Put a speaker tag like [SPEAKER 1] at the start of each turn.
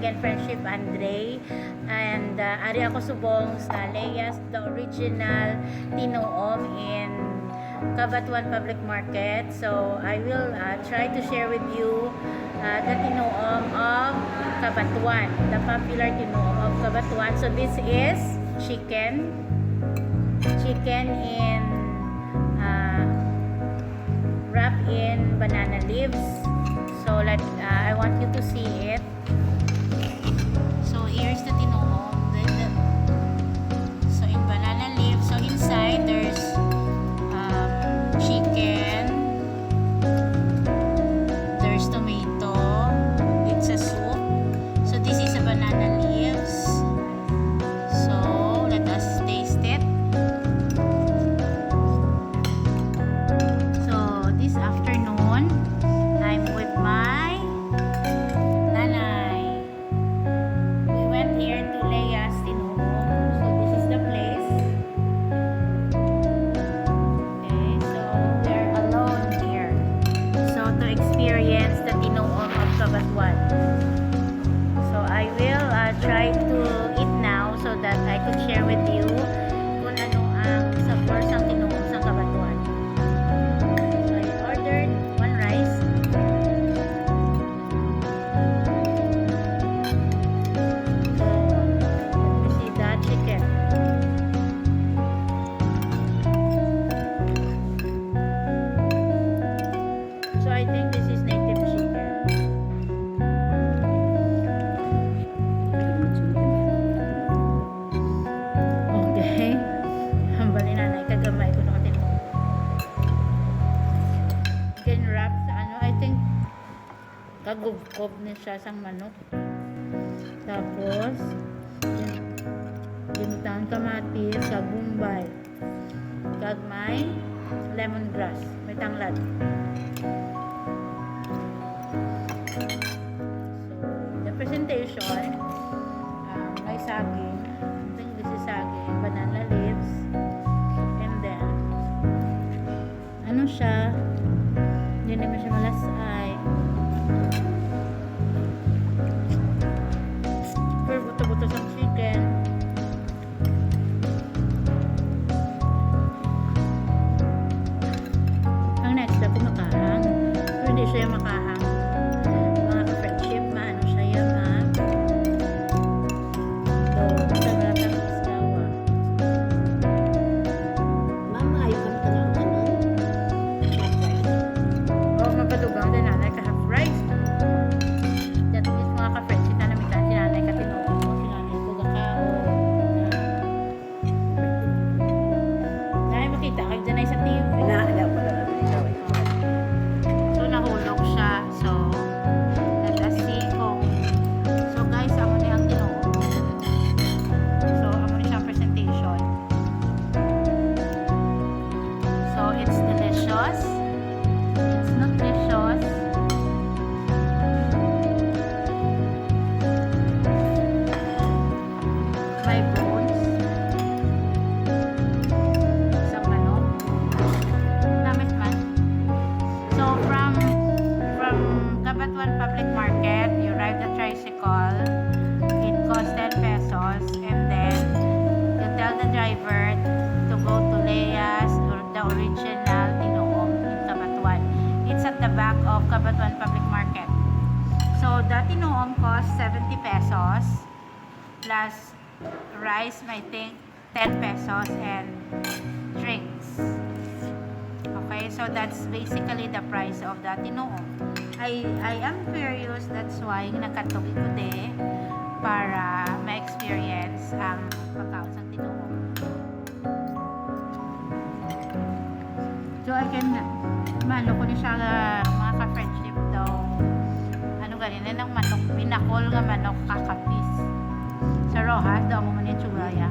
[SPEAKER 1] again, Friendship Andre. And ari ako subong sa Lea's, the original Tinu-om in Cabatuan Public Market. So I will try to share with you the Tinu-om of Cabatuan, the popular Tinu-om of Cabatuan. So this is chicken in wrapped in banana leaves. So I want you to see it. So here's the Tinu-om. So in banana leaves. So inside there's chicken. There's tomato. It's a soup. So this is a banana leaves. So let us taste it. So this afternoon, I'm with my nanay. We went here to Lea's Tinu-om. So this is the place. Okay, so we're alone here. So to experience the Tinu-om of Cabatuan. So I will try to eat now so that I could share with you kung ano ang sabor sa Tinu-om sa Cabatuan. So I ordered one rice. So let me see the chicken. So I think this is native chicken. Okay. Hambalin na kagamay ko na din. Wrap sa ano, I think kagubkob na siya sang manok. Tapos ginutang kamatis sa bumbay. Kagmay lemongrass, may tanglad. So the presentation, may saging. I think this is saging, banana leaves, and then ano siya, hindi naman siya malasay. Pero buto-buto sa chicken. Ang next na kumakahang. Pero hindi siya makahang. Mga ka-friendship, maano siya yan, ha? So, basta malatang isdawa.
[SPEAKER 2] Mama, ayaw ka na ng ano?
[SPEAKER 1] O, mapadugang din nanay ka half rice. That means mga ka-friendship na namitan si nanay ka Tinu-om mo, si nanay ko kakao. Nanay, makita ka dyan ay sa TV.
[SPEAKER 2] Naalaw ko lang naman ikaw.
[SPEAKER 1] So, nahulog siya. So, let us see kung... So, guys, amo niya ang Tinu-om. So, amo niya siyang presentation. So, it's delicious. It's nutritious. May bones. Isang manok. Namit man. So from Cabatuan Public Market, you ride the tricycle. It costs 10 pesos, and then you tell the driver to go to Lea's, or the original Tinu-om in Cabatuan. It's at the back of Cabatuan Public Market. So the Tinu-om costs 70 pesos plus rice, I think 10 pesos, and drinks. Okay, so that's basically the price of the Tinu-om. I am curious, that's why nakatuloy ko din para ma-experience ang pagkaon sa Tinu-om. So I can mano ko ni siya mga ka-friendship daw. Ano ganina ng manok, binakol nga manok kakapis. Sa Rojas daw mo man yung tsura ya.